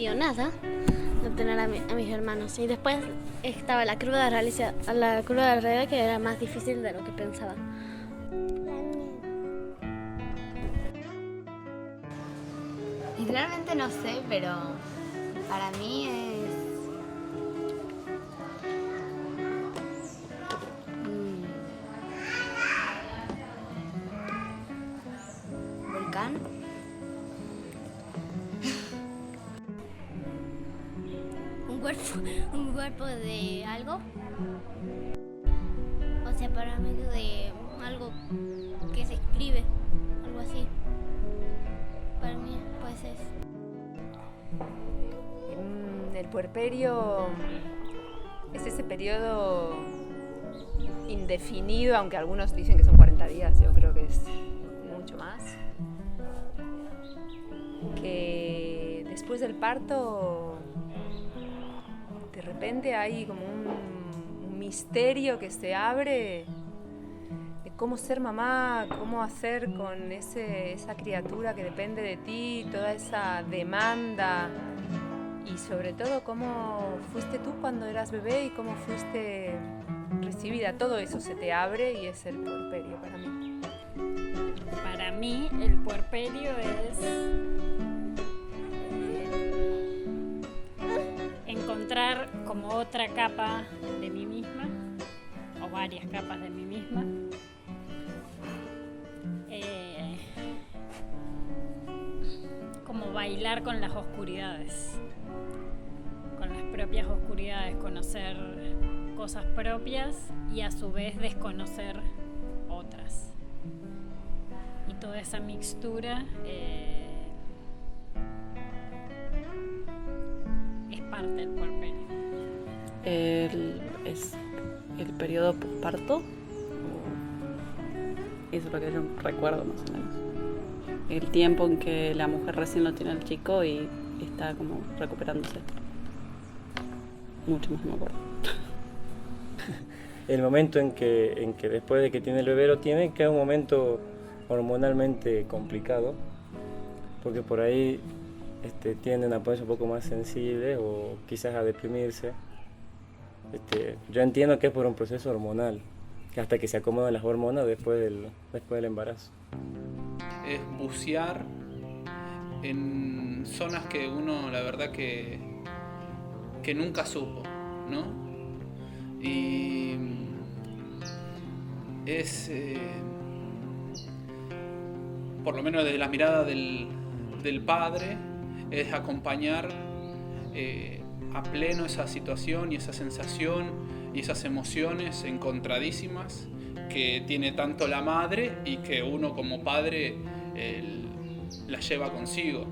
emocionada de tener a mis hermanos. Y después estaba la cruda realidad que era más difícil de lo que pensaba. Y realmente no sé, pero para mí es volcán. Un cuerpo de algo. O sea, para mí de algo que se escribe, algo así. Para mí, pues es. El puerperio es ese periodo indefinido, aunque algunos dicen que son 40 días, yo creo que es mucho más. Que después del parto, de repente hay como un misterio que se abre de cómo ser mamá, cómo hacer con esa criatura que depende de ti, toda esa demanda. Y sobre todo, cómo fuiste tú cuando eras bebé y cómo fuiste recibida. Todo eso se te abre y es el puerperio para mí. Para mí, el puerperio es encontrar como otra capa de mí misma, o varias capas de mí misma. Como bailar con las oscuridades. Con las propias oscuridades, conocer cosas propias y a su vez desconocer otras. Y toda esa mixtura es parte del puerperio. Es el periodo postparto. Eso es lo que yo recuerdo más o menos. El tiempo en que la mujer recién lo tiene al chico y está como recuperándose. Mucho más no me acuerdo. El momento en que después de que tiene el bebé lo tiene, que es un momento hormonalmente complicado, porque por ahí tienden a ponerse un poco más sensibles o quizás a deprimirse. Yo entiendo que es por un proceso hormonal, que hasta que se acomodan las hormonas después del embarazo. Es bucear en zonas que uno, la verdad que nunca supo, ¿no? Y es, por lo menos desde la mirada del padre, es acompañar a pleno esa situación y esa sensación y esas emociones encontradísimas que tiene tanto la madre y que uno como padre la lleva consigo.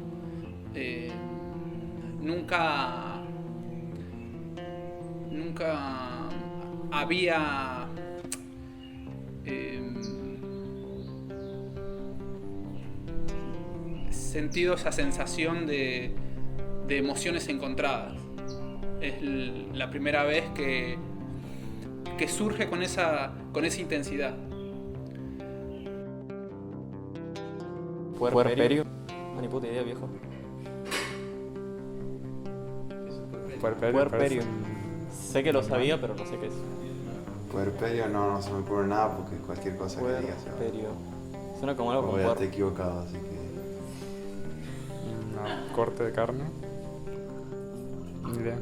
Nunca había sentido esa sensación de emociones encontradas. Es la primera vez que surge con esa intensidad. ¿Puerperio? Ni puta idea, viejo. Puerperio. Sé que lo sabía, pero no sé qué es. Puerperio no se me ocurre nada porque cualquier cosa que digas. Puerperio. Suena como algo como puerco. Equivocado, así que... No, corte de carne. Ni idea.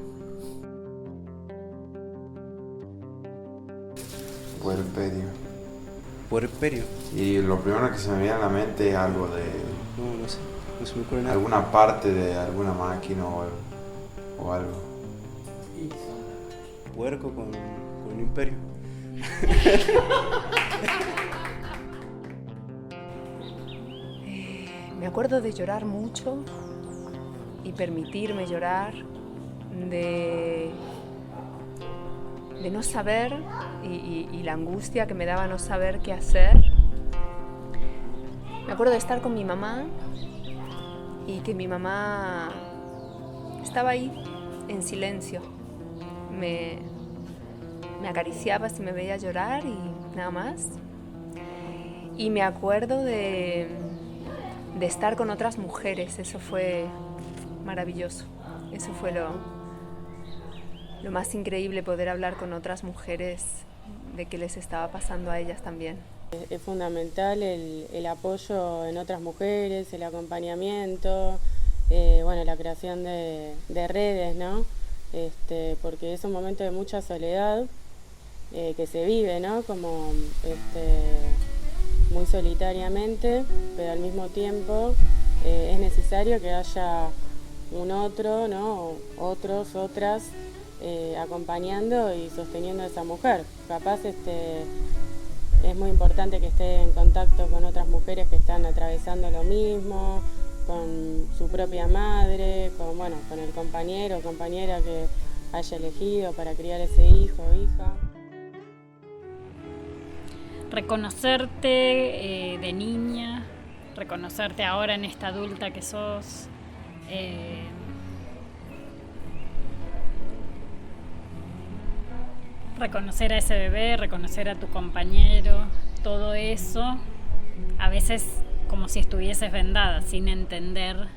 Puerperio. Y lo primero que se me viene a la mente es algo de... No sé. No se me ocurre nada. Alguna parte de alguna máquina o algo. Puerco con un imperio. Me acuerdo de llorar mucho y permitirme llorar, de no saber y la angustia que me daba no saber qué hacer. Me acuerdo de estar con mi mamá y que mi mamá estaba ahí en silencio. Me acariciaba si me veía llorar y nada más. Y me acuerdo de estar con otras mujeres, eso fue maravilloso. Eso fue lo más increíble, poder hablar con otras mujeres de qué les estaba pasando a ellas también. Es fundamental el apoyo en otras mujeres, el acompañamiento, la creación de redes, ¿no? Porque es un momento de mucha soledad que se vive, ¿no? Como muy solitariamente, pero al mismo tiempo es necesario que haya un otro, ¿no? Otros, otras, acompañando y sosteniendo a esa mujer. Capaz es muy importante que esté en contacto con otras mujeres que están atravesando lo mismo, con su propia madre, con el compañero o compañera que haya elegido para criar ese hijo o hija. Reconocerte de niña, reconocerte ahora en esta adulta que sos, reconocer a ese bebé, reconocer a tu compañero, todo eso, a veces como si estuvieses vendada, sin entender,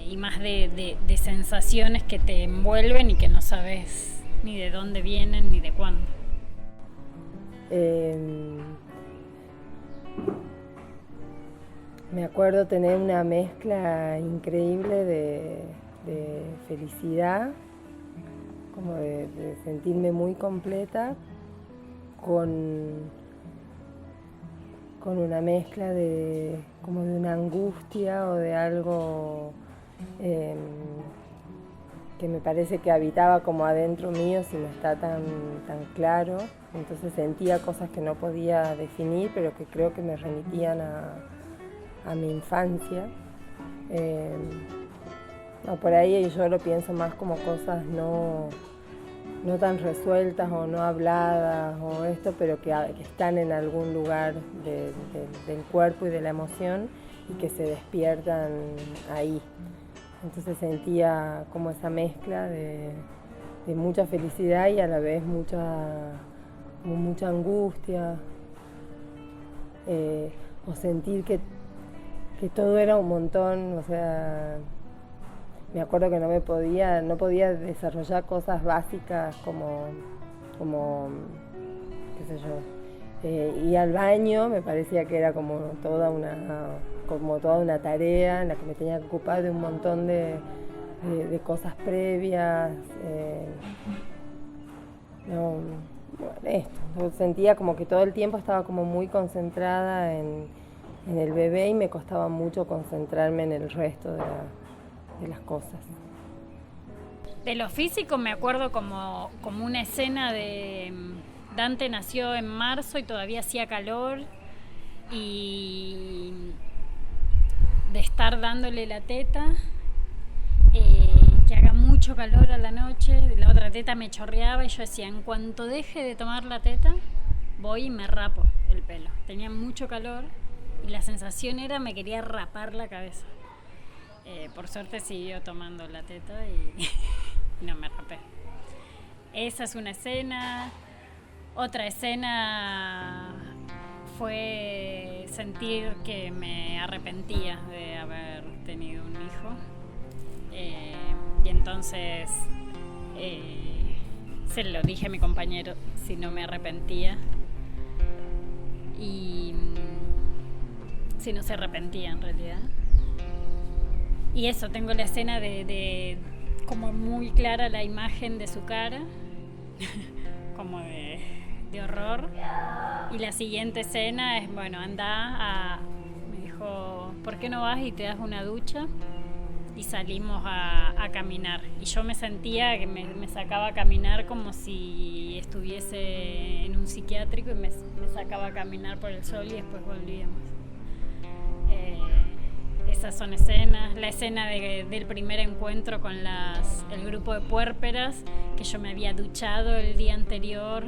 y más de sensaciones que te envuelven y que no sabes ni de dónde vienen ni de cuándo. Me acuerdo tener una mezcla increíble de felicidad, como de sentirme muy completa, con una mezcla como de una angustia o de algo que me parece que habitaba como adentro mío, si no está tan claro. Entonces sentía cosas que no podía definir, pero que creo que me remitían a mi infancia. Por ahí yo lo pienso más como cosas no tan resueltas o no habladas o esto, pero que están en algún lugar del cuerpo y de la emoción y que se despiertan ahí. Entonces sentía como esa mezcla de mucha felicidad y a la vez mucha angustia, o sentir que todo era un montón, o sea, me acuerdo que no podía desarrollar cosas básicas como qué sé yo, ir al baño me parecía que era como toda una tarea en la que me tenía que ocupar de un montón de cosas previas. Yo sentía como que todo el tiempo estaba como muy concentrada en el bebé y me costaba mucho concentrarme en el resto de las cosas. De lo físico me acuerdo como una escena de Dante nació en marzo y todavía hacía calor, y de estar dándole la teta, que haga mucho calor a la noche, la otra teta me chorreaba y yo decía, en cuanto deje de tomar la teta, voy y me rapo el pelo. Tenía mucho calor y la sensación era me quería rapar la cabeza. Por suerte siguió tomando la teta y no me rapé. Esa es una escena. Otra escena fue sentir que me arrepentía de haber tenido un hijo. Y entonces se lo dije a mi compañero si no me arrepentía. Y si no se arrepentía en realidad. Y eso, tengo la escena de como muy clara la imagen de su cara, como de horror. Y la siguiente escena es, me dijo, ¿por qué no vas y te das una ducha? Y salimos a caminar. Y yo me sentía que me sacaba a caminar como si estuviese en un psiquiátrico y me sacaba a caminar por el sol y después volvíamos. Esas son escenas. La escena del primer encuentro con el grupo de puérperas, que yo me había duchado el día anterior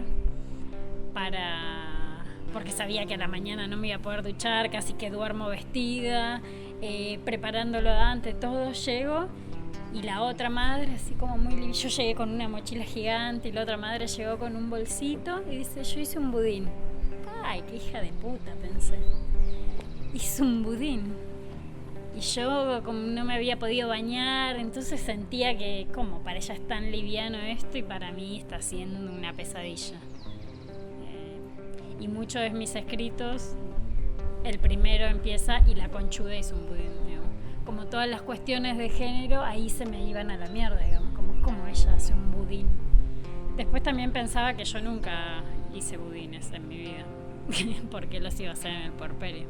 porque sabía que a la mañana no me iba a poder duchar, casi que duermo vestida, preparándolo antes, todo. Llego y la otra madre, así como yo llegué con una mochila gigante y la otra madre llegó con un bolsito y dice, yo hice un budín. Ay, qué hija de puta, pensé. Hice un budín. Y yo como no me había podido bañar, entonces sentía que como para ella es tan liviano esto y para mí está siendo una pesadilla. Y muchos de mis escritos, el primero empieza y la conchuda hizo un budín, digamos. Como todas las cuestiones de género, ahí se me iban a la mierda, digamos, como ella hace un budín. Después también pensaba que yo nunca hice budines en mi vida, porque los iba a hacer en el puerperio.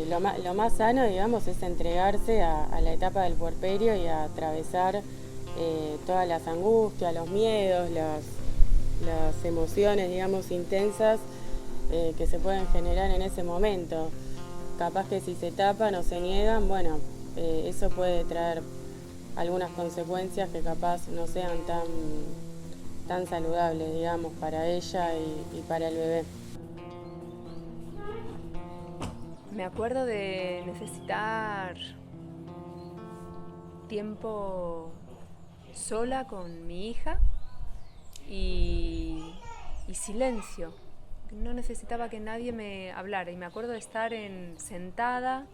Lo más sano, digamos, es entregarse a la etapa del puerperio y a atravesar todas las angustias, los miedos, las emociones, digamos, intensas que se pueden generar en ese momento. Capaz que si se tapan o se niegan, bueno, eso puede traer algunas consecuencias que capaz no sean tan saludables, digamos, para ella y para el bebé. Me acuerdo de necesitar tiempo sola con mi hija y silencio. No necesitaba que nadie me hablara y me acuerdo de estar sentada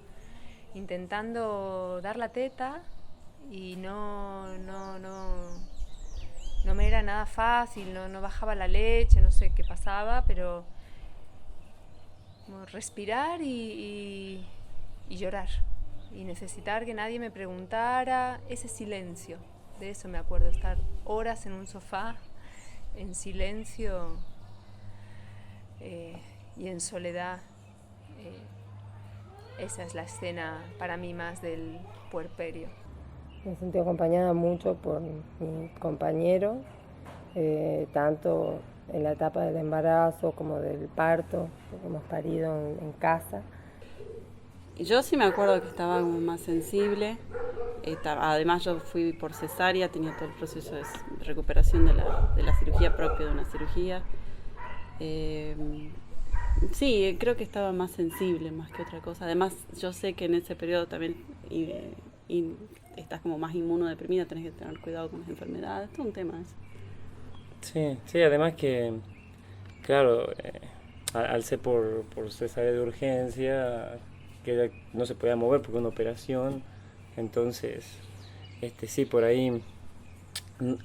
intentando dar la teta y no me era nada fácil, no bajaba la leche, no sé qué pasaba, pero como respirar y llorar y necesitar que nadie me preguntara, ese silencio. De eso me acuerdo, estar horas en un sofá en silencio y en soledad. Esa es la escena para mí más del puerperio. Me sentí acompañada mucho por mi compañero, tanto en la etapa del embarazo como del parto, porque hemos parido en casa. Yo sí me acuerdo que estaba como más sensible. Además yo fui por cesárea, tenía todo el proceso de recuperación de la cirugía propia de una cirugía. Sí, creo que estaba más sensible más que otra cosa. Además yo sé que en ese periodo también estás como más inmunodeprimida, tenés que tener cuidado con las enfermedades, todo un tema eso. Sí, además que, claro, al ser por cesárea de urgencia, que ella no se podía mover porque una operación, entonces, sí, por ahí,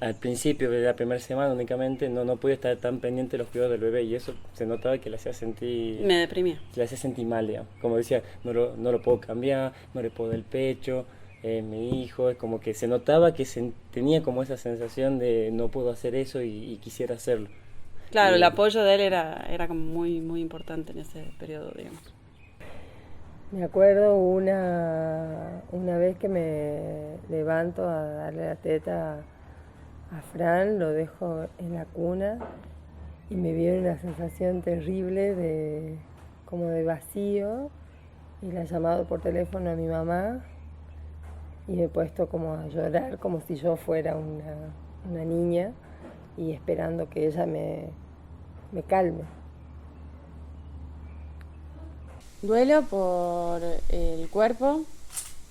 al principio de la primera semana únicamente, no podía estar tan pendiente de los cuidados del bebé y eso se notaba que le hacía sentir... Me deprimía. Le hacía sentir mal, digamos. Como decía, no lo puedo cambiar, no le puedo dar el pecho... mi hijo, es como que se notaba que tenía como esa sensación de no puedo hacer eso y quisiera hacerlo. Claro, el apoyo de él era como muy, muy importante en ese periodo, digamos. Me acuerdo una vez que me levanto a darle la teta a Fran, lo dejo en la cuna y me viene una sensación terrible como de vacío y la he llamado por teléfono a mi mamá. Y me he puesto como a llorar, como si yo fuera una niña y esperando que ella me calme. Duelo por el cuerpo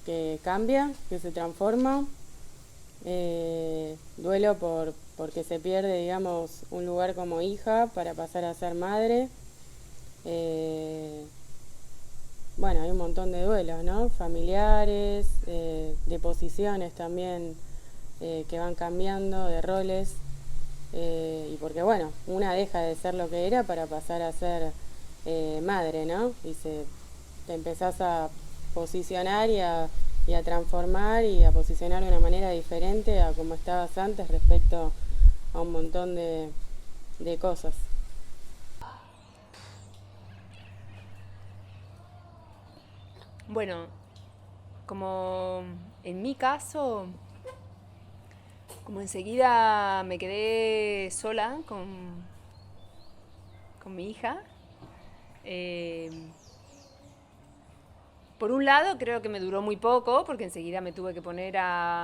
que cambia, que se transforma. Duelo porque se pierde, digamos, un lugar como hija para pasar a ser madre. Bueno, hay un montón de duelos, ¿no? Familiares, de posiciones también que van cambiando, de roles. Y porque, bueno, una deja de ser lo que era para pasar a ser madre, ¿no? Y te empezás a posicionar y a transformar y a posicionar de una manera diferente a como estabas antes respecto a un montón de cosas. Bueno, como en mi caso, como enseguida me quedé sola con mi hija, por un lado creo que me duró muy poco, porque enseguida me tuve que poner a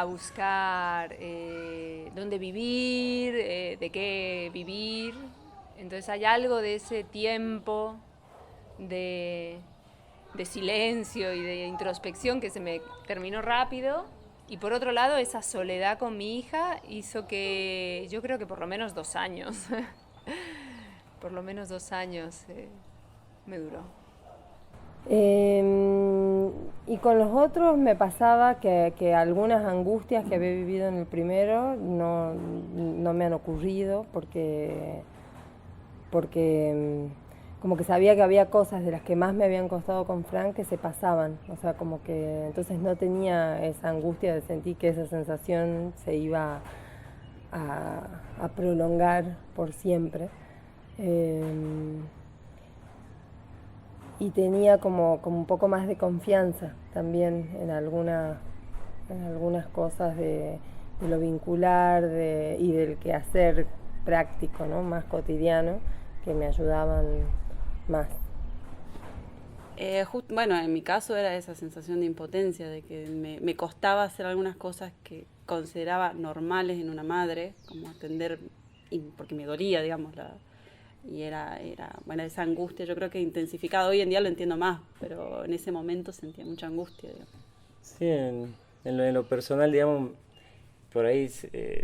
buscar dónde vivir, de qué vivir. Entonces hay algo de ese tiempo de silencio y de introspección que se me terminó rápido. Y por otro lado, esa soledad con mi hija hizo que yo creo que por lo menos 2 años, por lo menos 2 años me duró. Y con los otros me pasaba que algunas angustias que había vivido en el primero no me han ocurrido porque como que sabía que había cosas de las que más me habían costado con Frank que se pasaban, o sea, como que entonces no tenía esa angustia de sentir que esa sensación se iba a prolongar por siempre. Y tenía como un poco más de confianza también en algunas cosas de lo vincular y del quehacer práctico, ¿no? Más cotidiano, que me ayudaban más. Bueno, en mi caso era esa sensación de impotencia, de que me costaba hacer algunas cosas que consideraba normales en una madre, como atender, porque me dolía, digamos, y era bueno, esa angustia, yo creo que intensificada. Hoy en día lo entiendo más, pero en ese momento sentía mucha angustia, digamos. Sí, en lo personal, digamos, por ahí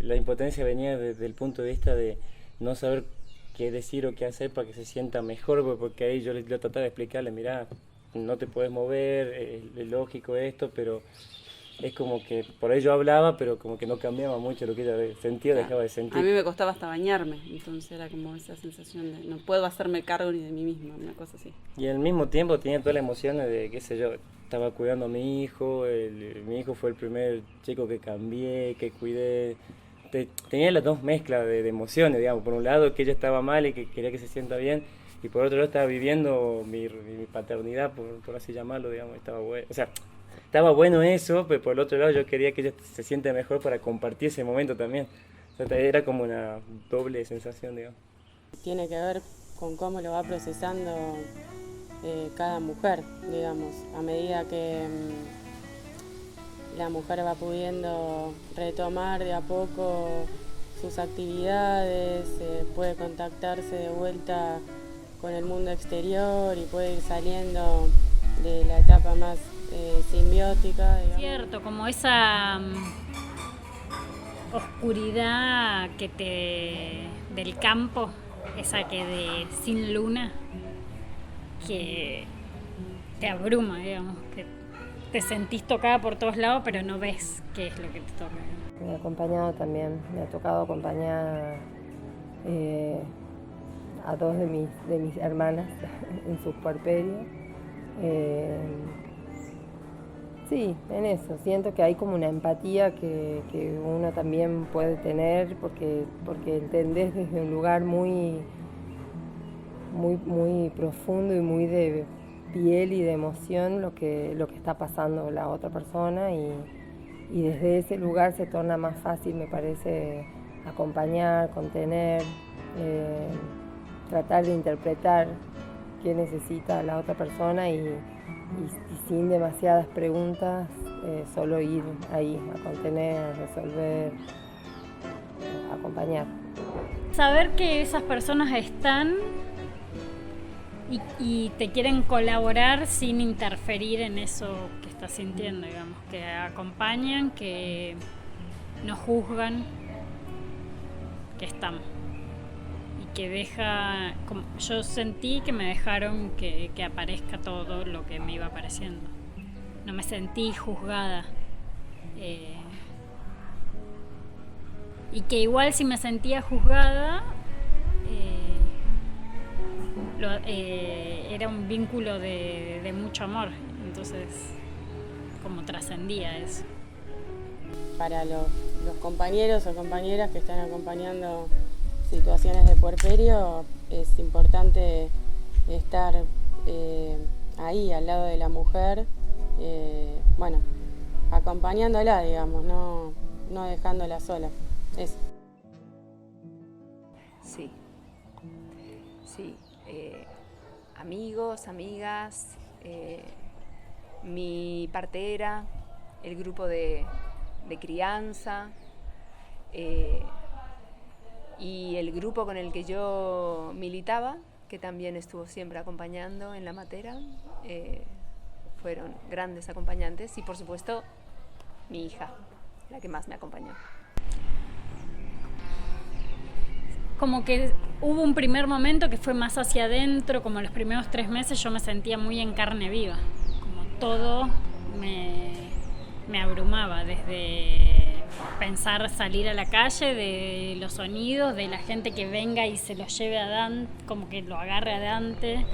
la impotencia venía desde el punto de vista de no saber qué decir o qué hacer para que se sienta mejor, porque ahí yo trataba de explicarle, mirá, no te puedes mover, es lógico esto, pero es como que por ahí yo hablaba, pero como que no cambiaba mucho lo que ella sentía, dejaba de sentir. A mí me costaba hasta bañarme, entonces era como esa sensación de no puedo hacerme cargo ni de mí misma, una cosa así. Y al mismo tiempo tenía todas las emociones de, qué sé yo, estaba cuidando a mi hijo, mi hijo fue el primer chico que cambié, que cuidé. Tenía las dos mezclas de emociones, digamos, por un lado que ella estaba mal y que quería que se sienta bien, y por otro lado estaba viviendo mi paternidad, por así llamarlo, digamos, estaba bueno. O sea, estaba bueno eso, pero por el otro lado yo quería que ella se sienta mejor para compartir ese momento también. O sea, era como una doble sensación, digamos. Tiene que ver con cómo lo va procesando cada mujer, digamos, a medida que la mujer va pudiendo retomar de a poco sus actividades, puede contactarse de vuelta con el mundo exterior y puede ir saliendo de la etapa más simbiótica, digamos. Cierto, como esa oscuridad del campo, esa sin luna, que te abruma, digamos, que te sentís tocada por todos lados, pero no ves qué es lo que te toca. Me ha acompañado también, me ha tocado acompañar a dos de mis hermanas en sus puerperios. Sí, en eso, siento que hay como una empatía que uno también puede tener porque entendés desde un lugar muy profundo y muy de piel y de emoción lo que está pasando la otra persona y desde ese lugar se torna más fácil, me parece, acompañar, contener, tratar de interpretar qué necesita la otra persona y sin demasiadas preguntas, solo ir ahí a contener, a resolver, a acompañar. Saber que esas personas están y te quieren colaborar sin interferir en eso que estás sintiendo, digamos, que acompañan, que no juzgan, que están. Y que yo sentí que me dejaron que aparezca todo lo que me iba apareciendo. No me sentí juzgada. Y que igual si me sentía juzgada, era un vínculo de mucho amor, entonces como trascendía eso. Para los compañeros o compañeras que están acompañando situaciones de puerperio, es importante estar ahí al lado de la mujer, bueno, acompañándola, digamos, no dejándola sola. Eso. Sí. Amigos, amigas, mi partera, el grupo de crianza y el grupo con el que yo militaba, que también estuvo siempre acompañando en la matera, fueron grandes acompañantes y por supuesto mi hija, la que más me acompañó. como que hubo un primer momento que fue más hacia adentro, como los primeros 3 meses yo me sentía muy en carne viva, como todo me abrumaba, desde pensar salir a la calle, de los sonidos, de la gente que venga y se lo lleve a Dante, como que lo agarre a Dante,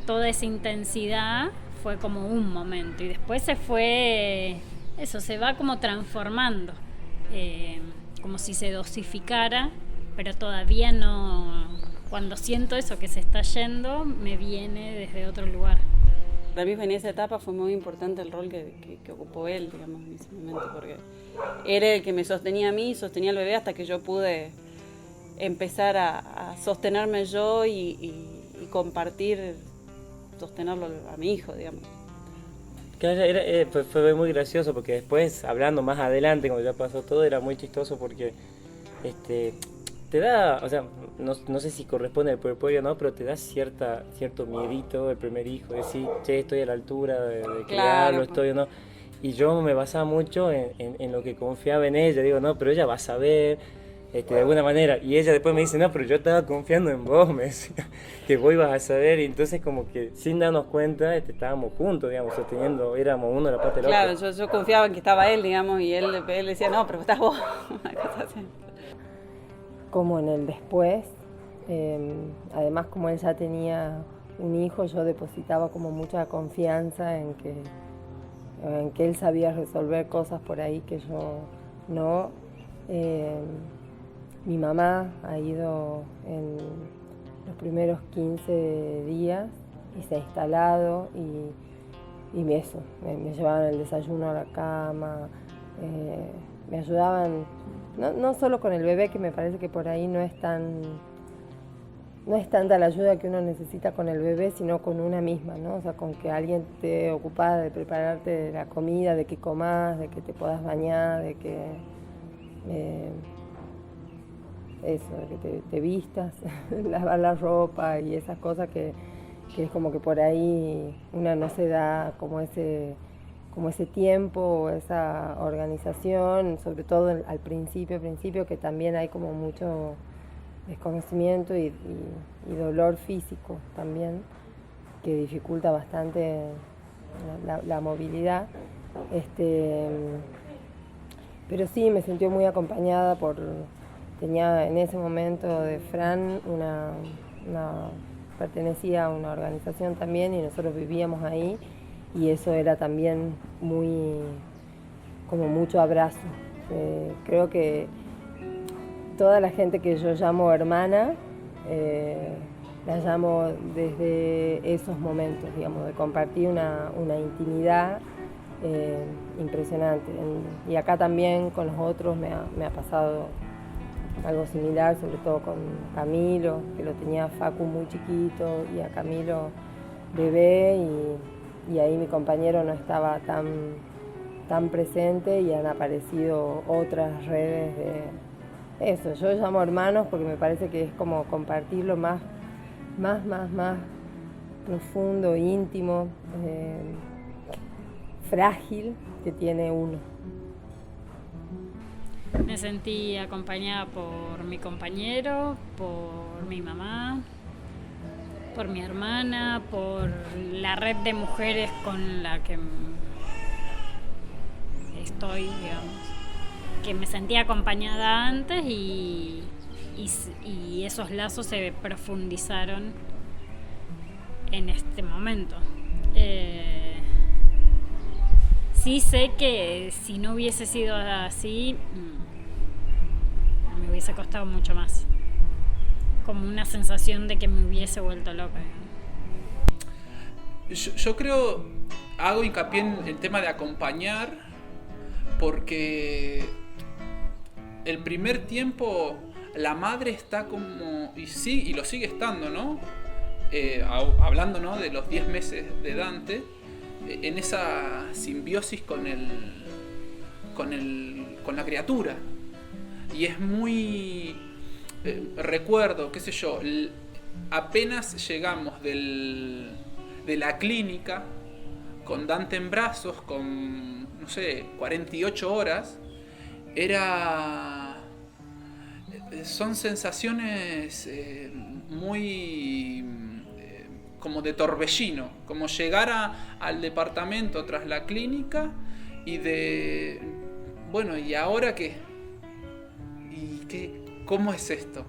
toda esa intensidad fue como un momento y después se fue, eso se va como transformando, como si se dosificara, pero todavía no, cuando siento eso que se está yendo, me viene desde otro lugar. Para mí en esa etapa fue muy importante el rol que ocupó él, digamos, en ese momento, porque era el que me sostenía a mí, sostenía al bebé hasta que yo pude empezar a sostenerme yo y compartir, sostenerlo a mi hijo, digamos. Claro, fue muy gracioso porque después, hablando más adelante, cuando ya pasó todo, era muy chistoso porque te da, o sea, no sé si corresponde al puerperio o no, pero te da cierto miedito el primer hijo, decir, che, estoy a la altura de criarlo, estoy o no. Y yo me basaba mucho en lo que confiaba en ella, digo, no, pero ella va a saber, de alguna manera. Y ella después me dice, no, pero yo estaba confiando en vos, me decía, que vos ibas a saber. Y entonces como que sin darnos cuenta estábamos juntos, digamos, sosteniendo, éramos uno la parte del otro. Claro, yo confiaba en que estaba él, digamos, y él decía, no, pero estás vos. Una cosa así. Como en el después, además como él ya tenía un hijo, yo depositaba como mucha confianza en que él sabía resolver cosas por ahí que yo no. Mi mamá ha ido en los primeros 15 días y se ha instalado y me llevaban el desayuno a la cama, me ayudaban, no solo con el bebé, que me parece que por ahí no es tanta la ayuda que uno necesita con el bebé, sino con una misma, ¿no? O sea, con que alguien esté ocupada de prepararte la comida, de que comas, de que te puedas bañar, de que de que te vistas, lavar la ropa y esas cosas que es como que por ahí una no se da como ese tiempo o esa organización, sobre todo al principio, que también hay como mucho desconocimiento y dolor físico también, que dificulta bastante la movilidad. Pero sí, me sentí muy acompañada tenía en ese momento de Fran pertenecía a una organización también y nosotros vivíamos ahí y eso era también como mucho abrazo. Creo que toda la gente que yo llamo hermana, la llamo desde esos momentos, digamos, de compartir una intimidad impresionante. Y acá también con los otros me ha pasado algo similar, sobre todo con Camilo, que lo tenía Facu muy chiquito y a Camilo bebé y ahí mi compañero no estaba tan presente y han aparecido otras redes de eso. Yo llamo hermanos porque me parece que es como compartir lo más profundo, íntimo, frágil que tiene uno. Me sentí acompañada por mi compañero, por mi mamá, por mi hermana, por la red de mujeres con la que estoy, digamos, que me sentía acompañada antes y esos lazos se profundizaron en este momento. Sí sé que si no hubiese sido así, me hubiese costado mucho más. Como una sensación de que me hubiese vuelto loca. Yo creo, hago hincapié en el tema de acompañar, porque el primer tiempo la madre está como, y lo sigue estando, ¿no? Hablando, ¿no?, de los 10 meses de Dante, en esa simbiosis con la criatura. Y es muy... recuerdo, qué sé yo, apenas llegamos de la clínica con Dante en brazos, con, no sé, 48 horas, era son sensaciones muy como de torbellino, como llegar al departamento tras la clínica y de, bueno, ¿y ahora qué? ¿Y qué? ¿Cómo es esto?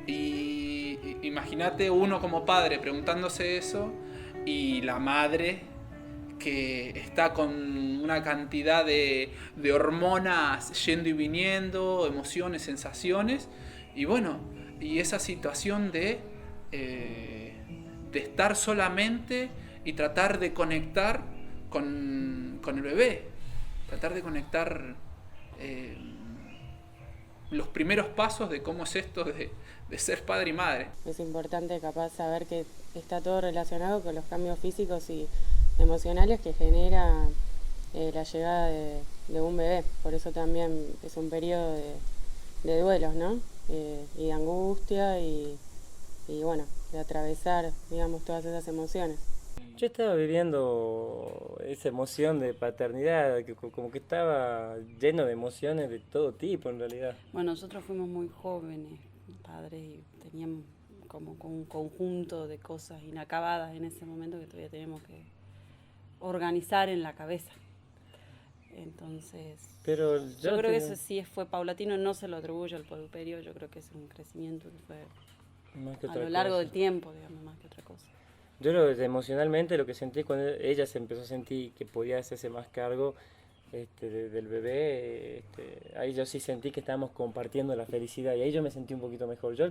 Y imagínate uno como padre preguntándose eso y la madre que está con una cantidad de hormonas yendo y viniendo, emociones, sensaciones, y bueno, y esa situación de estar solamente y tratar de conectar con el bebé, tratar de conectar los primeros pasos de cómo es esto de ser padre y madre. Es importante capaz saber que está todo relacionado con los cambios físicos y emocionales que genera la llegada de un bebé. Por eso también es un periodo de duelos, ¿no? Y de angustia y bueno, de atravesar, digamos, todas esas emociones. Yo estaba viviendo esa emoción de paternidad, que como que estaba lleno de emociones de todo tipo en realidad. Bueno, nosotros fuimos muy jóvenes, padres, y teníamos como un conjunto de cosas inacabadas en ese momento que todavía tenemos que organizar en la cabeza. Entonces, pero yo creo que eso sí fue paulatino, no se lo atribuyo al puerperio, yo creo que es un crecimiento que fue más que a otra lo largo cosa. del tiempo, digamos, más que otra cosa. Yo emocionalmente lo que sentí cuando ella se empezó a sentir que podía hacerse más cargo del bebé, ahí yo sí sentí que estábamos compartiendo la felicidad y ahí yo me sentí un poquito mejor. Yo,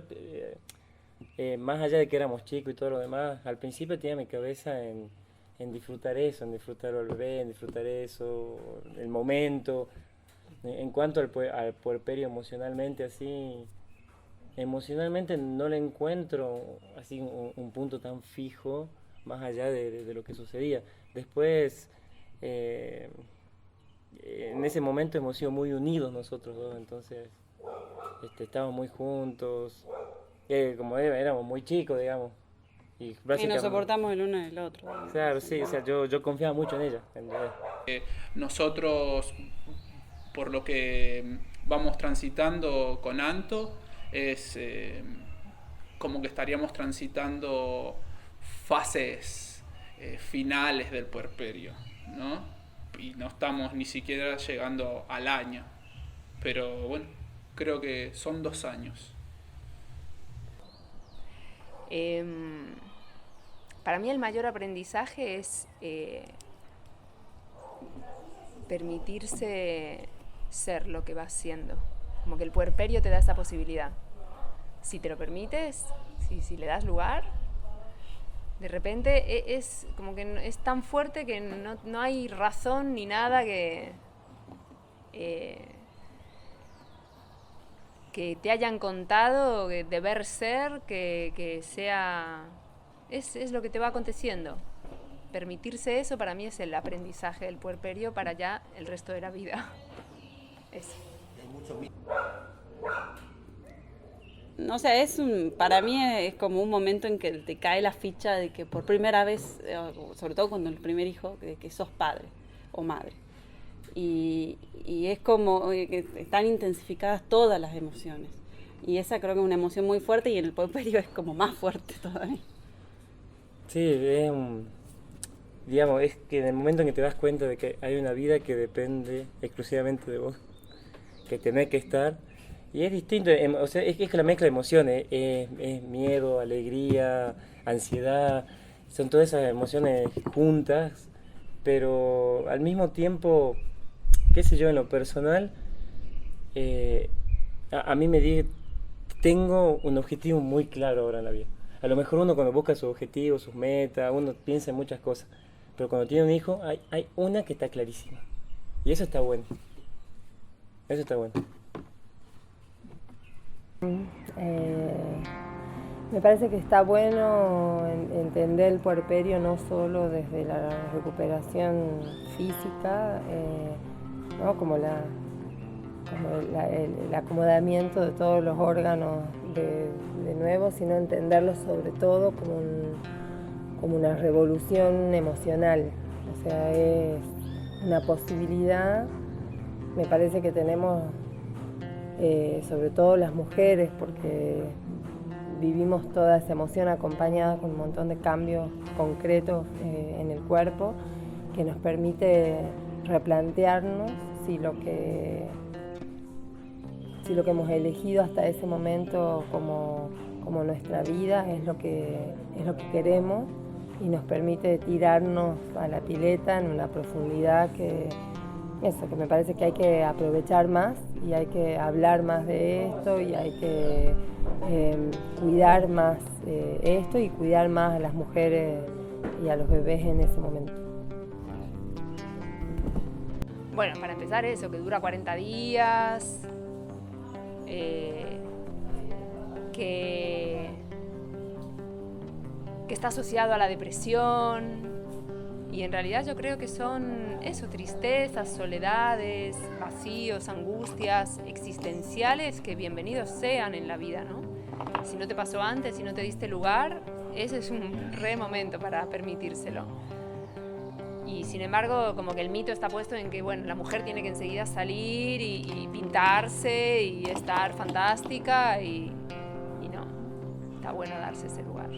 más allá de que éramos chicos y todo lo demás, al principio tenía mi cabeza en disfrutar eso, en disfrutar al bebé, en disfrutar eso, el momento. En cuanto al puerperio emocionalmente, así, emocionalmente no le encuentro así un punto tan fijo más allá de lo que sucedía. Después, en ese momento hemos sido muy unidos nosotros dos, entonces estábamos muy juntos, como éramos muy chicos, digamos. Y nos soportamos el uno y el otro. Claro, sí, o sea, yo confiaba mucho en ella. Nosotros, por lo que vamos transitando con Anto, es como que estaríamos transitando fases finales del puerperio, ¿no? Y no estamos ni siquiera llegando al año. Pero bueno, creo que son 2 años. Para mí el mayor aprendizaje es permitirse ser lo que vas siendo. Como que el puerperio te da esa posibilidad. Si te lo permites, si le das lugar, de repente es como que es tan fuerte que no hay razón ni nada que te hayan contado, que deber ser, que sea... Es lo que te va aconteciendo. Permitirse eso para mí es el aprendizaje del puerperio para ya el resto de la vida. Eso. No sé, para mí es como un momento en que te cae la ficha de que por primera vez, sobre todo cuando el primer hijo, de que sos padre o madre. Y es como que están intensificadas todas las emociones. Y esa creo que es una emoción muy fuerte y en el puerperio es como más fuerte todavía. Sí, digamos, es que en el momento en que te das cuenta de que hay una vida que depende exclusivamente de vos, que tenés que estar, y es distinto, o sea, es que la mezcla de emociones, es miedo, alegría, ansiedad, son todas esas emociones juntas, pero al mismo tiempo, qué sé yo, en lo personal, a mí tengo un objetivo muy claro ahora en la vida. A lo mejor uno cuando busca sus objetivos, sus metas, uno piensa en muchas cosas, pero cuando tiene un hijo hay una que está clarísima, y eso está bueno. Eso está bueno. Me parece que está bueno entender el puerperio no solo desde la recuperación física, ¿no? como el acomodamiento de todos los órganos de nuevo, sino entenderlo sobre todo como una revolución emocional. O sea, es una posibilidad. Me parece que tenemos sobre todo las mujeres, porque vivimos toda esa emoción acompañada con un montón de cambios concretos en el cuerpo, que nos permite replantearnos si lo que hemos elegido hasta ese momento como nuestra vida es lo que queremos, y nos permite tirarnos a la pileta en una profundidad que me parece que hay que aprovechar más, y hay que hablar más de esto, y hay que cuidar más esto, y cuidar más a las mujeres y a los bebés en ese momento. Bueno, para empezar eso, que dura 40 días, que está asociado a la depresión, y en realidad yo creo que son eso, tristezas, soledades, vacíos, angustias existenciales que bienvenidos sean en la vida, ¿no? Si no te pasó antes, si no te diste lugar, ese es un re momento para permitírselo. Y sin embargo, como que el mito está puesto en que, bueno, la mujer tiene que enseguida salir y pintarse y estar fantástica, y no, está bueno darse ese lugar.